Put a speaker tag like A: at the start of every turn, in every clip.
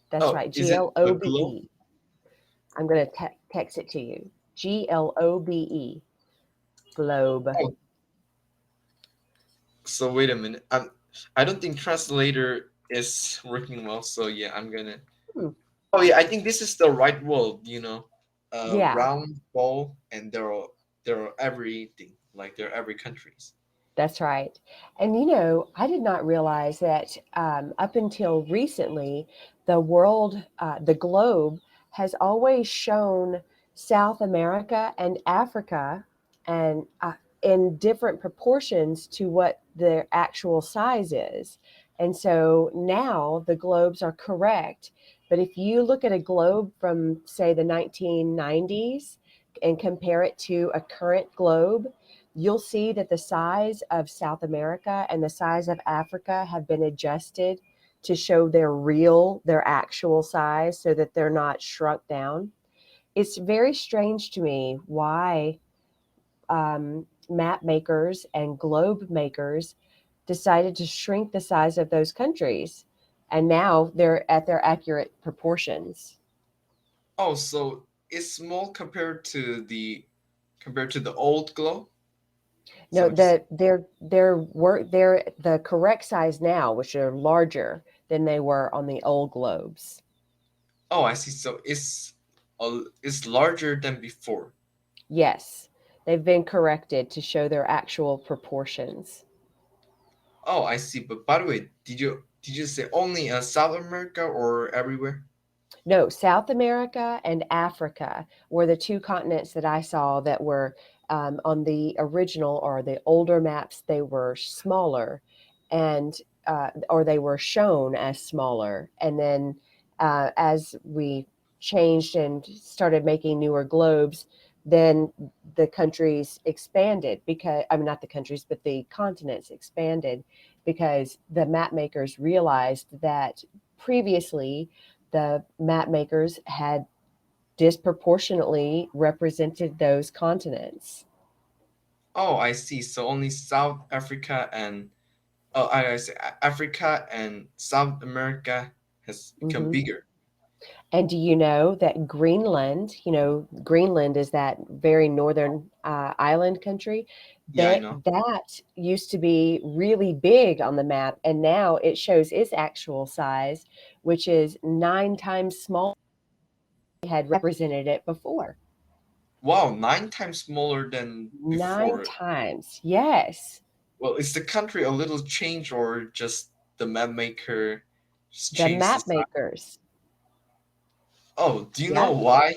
A: That's
B: Oh,
A: right.
B: is it a globe?
A: Globe. I'm going to text it to you. Globe. Globe.
B: Oh, so wait a minute. I don't think translator is working well. So yeah, I'm gonna.
A: Hmm.
B: Oh yeah, I think this is the right world.
A: Yeah,
B: Round ball, and there are everything, like there are every countries.
A: that's right. And I did not realize that up until recently, the globe has always shown South America and Africa and in different proportions to what their actual size is. And so now the globes are correct. But if you look at a globe from, say, the 1990s and compare it to a current globe, you'll see that the size of South America and the size of Africa have been adjusted to show their actual size so that they're not shrunk down. It's very strange to me why map makers and globe makers decided to shrink the size of those countries. And now they're at their accurate proportions.
B: Oh, so it's small compared to the old globe. Is that
A: No,
B: what you say?
A: they're the correct size now, which are larger than they were on the old globes.
B: Oh, I see. So it's larger than before.
A: Yes, they've been corrected to show their actual proportions.
B: Oh, I see. But by the way, did you say only South America or everywhere?
A: No, South America and Africa were the two continents that I saw that were on the original or the older maps. They were smaller, and or they were shown as smaller. And then as we changed and started making newer globes, then the countries expanded because I mean not the countries, but the continents expanded because the map makers realized that previously the map makers had disproportionately represented those continents.
B: Oh, I see. So only South Africa and I say Africa and South America has become
A: Hmm.
B: bigger.
A: And do you know that Greenland is that very northern island country?
B: Yeah, I
A: That
B: know.
A: that used to be really big on the map, and now it shows its actual size, which is 9 times smaller than had represented it before.
B: Wow, 9 times smaller than
A: Nine
B: before.
A: times, yes.
B: Well, is the country a little changed or just the map maker just
A: The
B: changed the
A: map
B: size?
A: makers,
B: Oh, do you know
A: yeah.
B: why?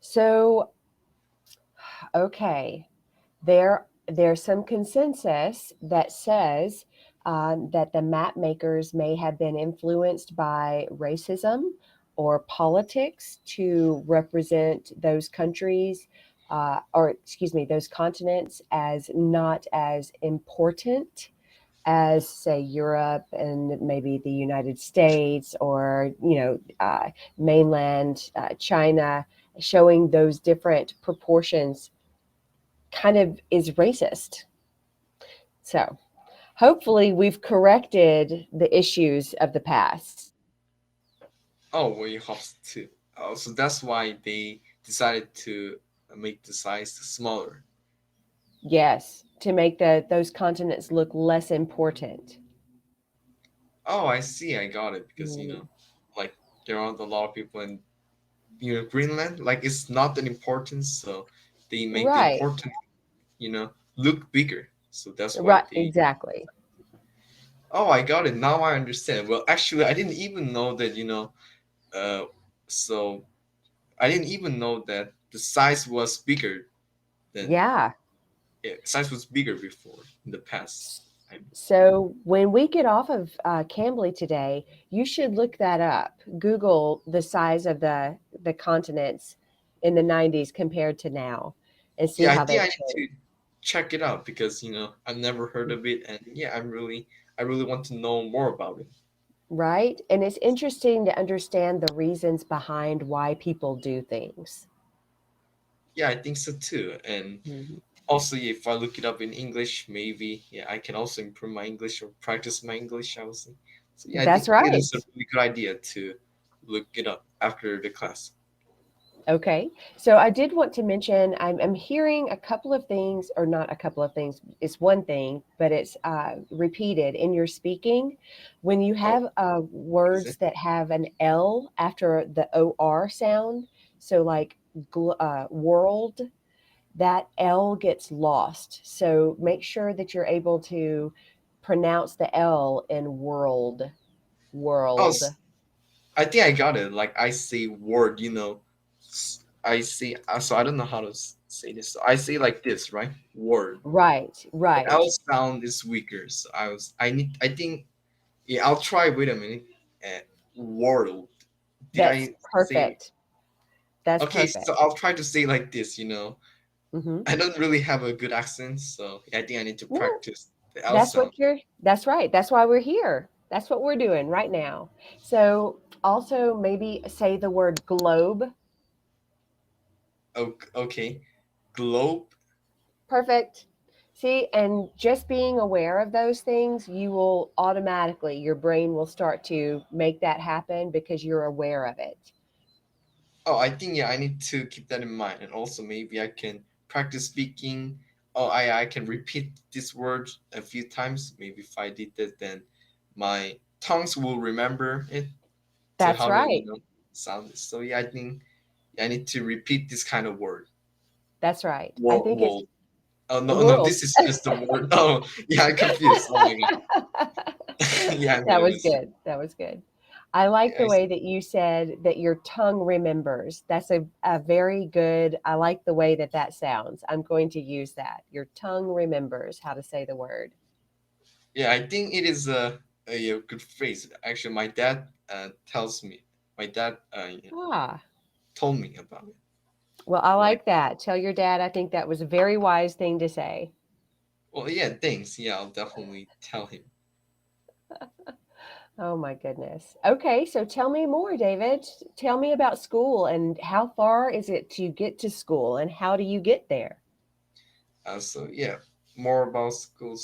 A: So okay, there's some consensus that says that the map makers may have been influenced by racism or politics to represent those countries, or excuse me, those continents as not as important as, say, Europe and maybe the United States or mainland China, showing those different proportions kind of is racist. So hopefully we've corrected the issues of the past.
B: Oh, we hope to. Oh, so that's why they decided to make the size smaller.
A: Yes, to make those continents look less important.
B: Oh, I see. I got it because
A: Mm,
B: like there aren't a lot of people in Greenland. Like it's not that important, so they make the
A: right,
B: important look bigger. So that's why
A: right,
B: they.
A: exactly.
B: Oh, I got it. Now I understand. Well, actually, I didn't even know that. Uh, so I didn't even know that the size was bigger than
A: Yeah.
B: size was bigger before in the past. I mean,
A: So when we get off of Cambly today, you should look that up. Google the size of the continents in the 90s compared to now and see
B: yeah, I
A: how
B: think
A: they've
B: I
A: changed.
B: need to check it out because I've never heard of it, and yeah, I really want to know more about it.
A: Right? And it's interesting to understand the reasons behind why people do things.
B: Yeah, I think so too. And
A: Mhm.
B: also, if I look it up in English, maybe yeah, I can also improve my English or practice my English. I would say. So yeah, I
A: That's
B: think it
A: right.
B: is a really good idea to look it up after the class.
A: Okay. So I did want to mention I'm hearing a couple of things, or not a couple of things, it's one thing, but it's repeated in your speaking. When you
B: Oh,
A: have
B: what is it?
A: words that have an L after the OR sound, so like world, that L gets lost. So make sure that you're able to pronounce the L in world,
B: Oh,
A: world.
B: I think I got it. Like I say word, I say. So I don't know how to say this. So I say like this, right? Word.
A: Right,
B: The L
A: right.
B: sound is weaker. So I need. I think. Yeah, I'll try. Wait a minute. Uh, World. Did
A: That's
B: I say?
A: perfect. That's
B: Okay,
A: perfect.
B: so I'll try to say like this.
A: Hmm.
B: I don't really have a good accent, so I think I need to
A: No,
B: practice the L sound.
A: that's right. That's why we're here. That's what we're doing right now. So also maybe say the word globe.
B: Okay. Globe.
A: Perfect. See, and just being aware of those things, you will automatically, your brain will start to make that happen because you're aware of it.
B: Oh, I think yeah, I need to keep that in mind, and also maybe I can practice speaking. Oh, I can repeat this word a few times. Maybe if I did that, then my tongues will remember it to
A: That's
B: how to
A: right.
B: sound it. So yeah, I think I need to repeat this kind of word.
A: That's right. I think it's
B: World. Oh no, no,
A: world.
B: this is just the word. Oh yeah, I'm confused. Oh my god. Yeah, I made
A: That
B: a
A: was
B: mistake.
A: good. That was good. I like
B: Yeah,
A: the way that you said that your tongue remembers. That's a very good, I like the way that that sounds. I'm going to use that. Your tongue remembers how to say the word.
B: yeah, I think it is a good phrase. Actually, my dad tells me. My dad
A: Ah,
B: told me about it.
A: well, I
B: Yeah.
A: like that. Tell your dad I think that was a very wise thing to say.
B: Well, yeah, thanks. Yeah, I'll definitely tell him.
A: Oh my goodness. Okay, so tell me more, David. Tell me about school and how far is it to get to school and how do you get there?
B: So yeah, more about school.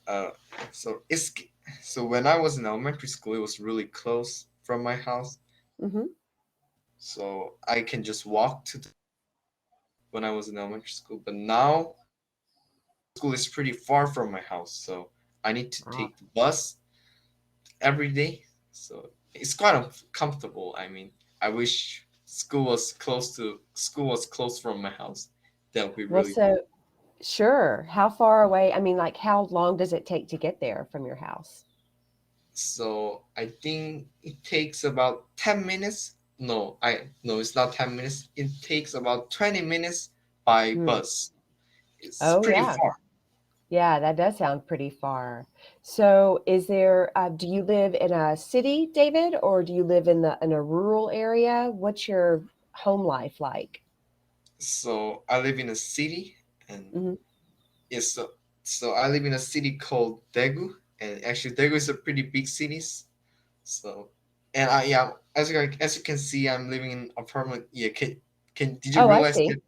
B: Uh, so it's so when I was in elementary school, it was really close from my house,
A: Hmm.
B: so I can just walk to when I was in elementary school. But now school is pretty far from my house, so I need to
A: Ah,
B: take the bus every day. So it's quite uncomfortable. I mean, I wish school was close from my house. That would be
A: well,
B: really
A: so sure. How far away? I mean, like, how long does it take to get there from your house?
B: so I think it takes about 10 minutes. No, it's not 10 minutes. It takes about 20 minutes by
A: Hmm.
B: bus. It's
A: Oh,
B: pretty
A: yeah.
B: far.
A: Yeah, that does sound pretty far. So, do you live in a city, David, or do you live in a rural area? What's your home life like?
B: So I live in a city, and
A: Hmm.
B: it's so I live in a city called Daegu, and actually Daegu is a pretty big city. So, and I yeah, as you can see, I'm living in apartment. Yeah, can did you
A: Oh, I
B: realize
A: see.
B: that?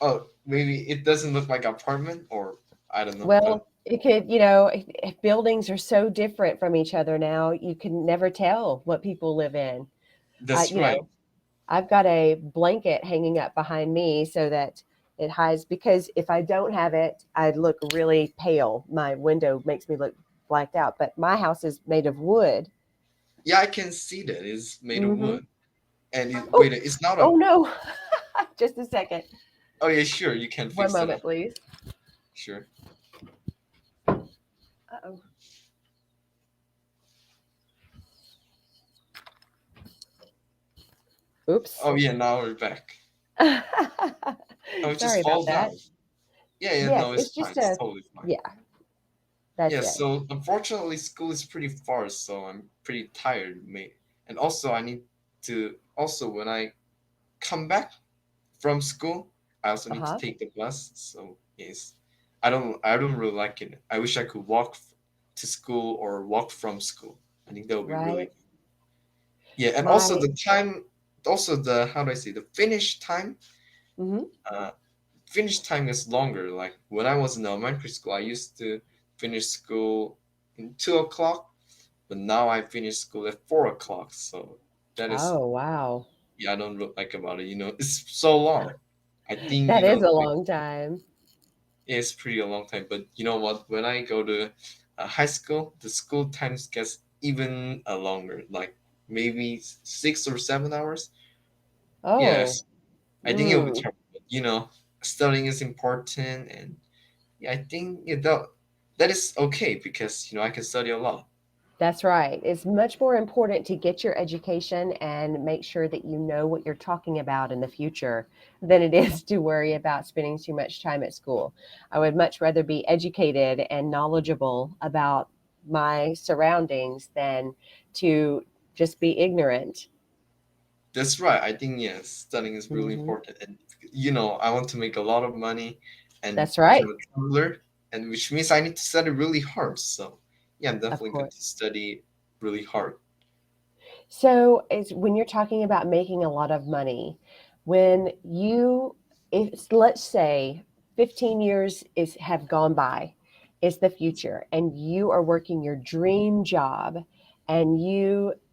B: Oh, maybe it doesn't look like apartment, or I don't know, but
A: Well, it could, if buildings are so different from each other now, you can never tell what people live in. I,
B: that's
A: you
B: right.
A: know, I've got a blanket hanging up behind me so that it hides because if I don't have it, I look really pale. My window makes me look blacked out. But my house is made of wood.
B: Yeah, I can see that it's made of
A: Hmm.
B: wood, and
A: Oh,
B: wait, it's not a.
A: oh no! Just a second.
B: Oh yeah, sure, you can
A: One
B: fix that
A: moment,
B: up.
A: please.
B: Sure.
A: Uh-oh. Oops.
B: Oh yeah, now we're back. Oh, just
A: Sorry about
B: fall
A: that.
B: down. Yeah, yeah,
A: Yes,
B: no, it's
A: it's
B: fine.
A: just
B: It's
A: a
B: totally fine.
A: yeah. That's
B: Yeah,
A: it.
B: so unfortunately, school is pretty far, so I'm pretty tired, mate. And also, I need to also when I come back from school, I also
A: Uh
B: need to
A: huh.
B: take the bus. So yes, I don't really like it. I wish I could walk to school or walk from school. I think that would be really
A: Right.
B: good. Yeah, and also
A: My.
B: the time, also the how do I say the finish time.
A: Hmm.
B: Uh, Finish time is longer. Like when I was in elementary school, I used to finish school. in 2 o'clock, but now I finish school at 4 o'clock. So that is,
A: Oh, wow.
B: yeah, I don't like about it. It's so long. I think
A: That is a long time.
B: it's pretty a long time. But you know what? When I go to high school, the school times gets even longer, like maybe 6 or 7 hours.
A: Oh,
B: Yes, I think it will be
A: mm.
B: terrible. Studying is important, and yeah, I think that is okay because I can study a lot.
A: That's right. It's much more important to get your education and make sure that you know what you're talking about in the future than it is to worry about spending too much time at school. I would much rather be educated and knowledgeable about my surroundings than to just be ignorant.
B: That's right. I think yes, studying is really
A: Hmm.
B: important, and I want to make a lot of money and
A: That's
B: become
A: right,
B: a traveler, and which means I need to study really hard. So yeah, I'm
A: of
B: definitely going to
A: course.
B: study really hard.
A: So, it's when you're talking about making a lot of money, when you, if let's say 15 years is have gone by, it's the future, and you are working your dream job, and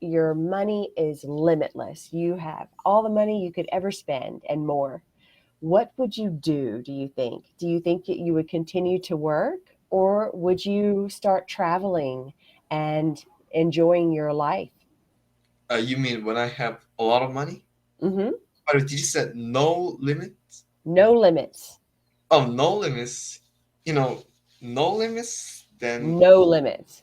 A: your money is limitless. You have all the money you could ever spend and more. What would you do? Do you think? Do you think that you would continue to work, or would you start traveling and enjoying your life?
B: You mean when I have a lot of money?
A: Hmm.
B: But did you said no limit?
A: No limits.
B: Oh, no limits. You know, no limits. Then
A: No limits.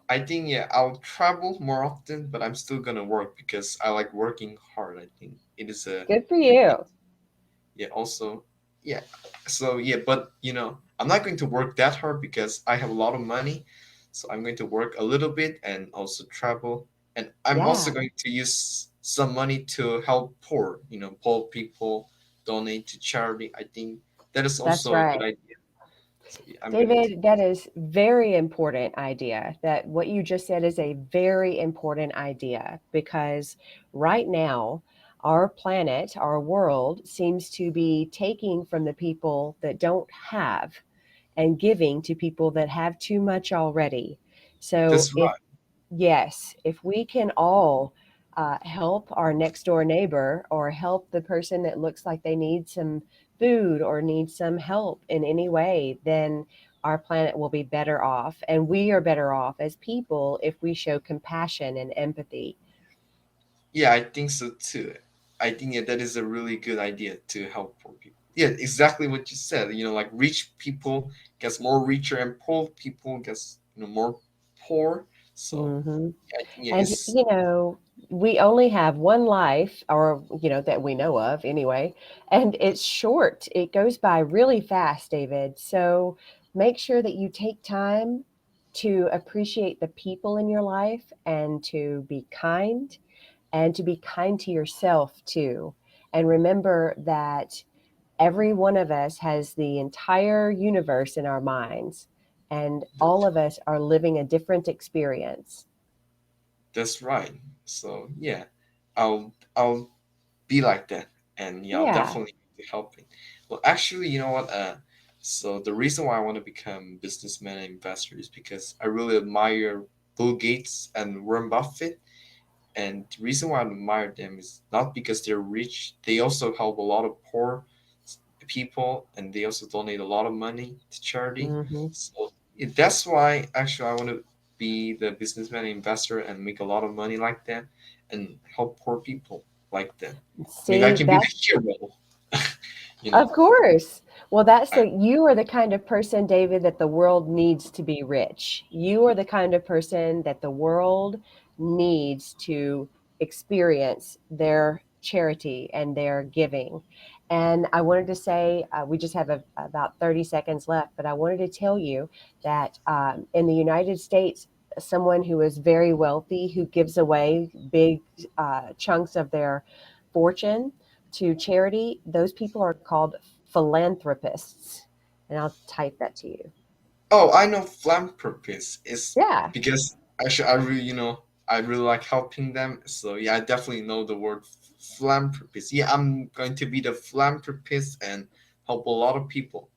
B: I think yeah, I'll travel more often, but I'm still gonna work because I like working hard. I think it is a
A: Good for
B: good thing.
A: you.
B: Yeah. Also, yeah. So yeah, but I'm not going to work that hard because I have a lot of money. So I'm going to work a little bit and also travel. And I'm also
A: Yeah,
B: going to use some money to help poor, poor people, donate to charity. I think that is
A: that's
B: also a good
A: right.
B: idea. So yeah, I'm going to.
A: David, that is very important idea. That what you just said is a very important idea because right now our planet, our world seems to be taking from the people that don't have and giving to people that have too much already. So
B: That's
A: if
B: right.
A: yes, if we can all help our next door neighbor or help the person that looks like they need some food or need some help in any way, then our planet will be better off. And we are better off as people if we show compassion and empathy.
B: Yeah, I think so too. I think yeah, that is a really good idea to help poor people. Yeah, exactly what you said. Like rich people gets more richer and poor people gets more poor. So
A: Hmm.
B: yeah, I think yeah,
A: And,
B: it's
A: we only have one life, or, that we know of anyway, and it's short. It goes by really fast, David. So make sure that you take time to appreciate the people in your life and to be kind to yourself too. And remember that every one of us has the entire universe in our minds, and all of us are living a different experience.
B: that's right. So yeah, I'll be like that, and yeah, I'll
A: Yeah.
B: definitely be helping. Well, actually, you know what? So the reason why I want to become businessman and investor is because I really admire Bill Gates and Warren Buffett. And the reason why I admire them is not because they're rich; they also help a lot of poor people, and they also donate a lot of money to charity.
A: Hmm.
B: So yeah, that's why actually I want to be the businessman and investor and make a lot of money like them, and help poor people like them. Maybe I
A: See,
B: can be the
A: that's
B: hero. you know,
A: of course. Well,
B: I,
A: you are the kind of person, David, that the world needs to be rich. You are the kind of person that the world needs to experience their charity and their giving. And I wanted to say, we just have about 30 seconds left, but I wanted to tell you that in the United States, someone who is very wealthy, who gives away big chunks of their fortune to charity, those people are called philanthropists. And I'll type that to you.
B: oh, I know philanthropist is
A: Yeah,
B: because actually I really like helping them. So yeah, I definitely know the word philanthropist. Yeah, I'm going to be the philanthropist and help a lot of people.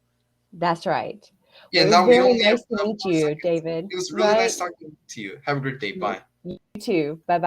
A: that's right.
B: Yeah,
A: Well, it was
B: now we
A: very
B: only have
A: nice to meet
B: 4
A: you,
B: seconds.
A: David.
B: It was really
A: Right?
B: nice talking to you. Have a great day.
A: You
B: Bye.
A: you too. Bye bye.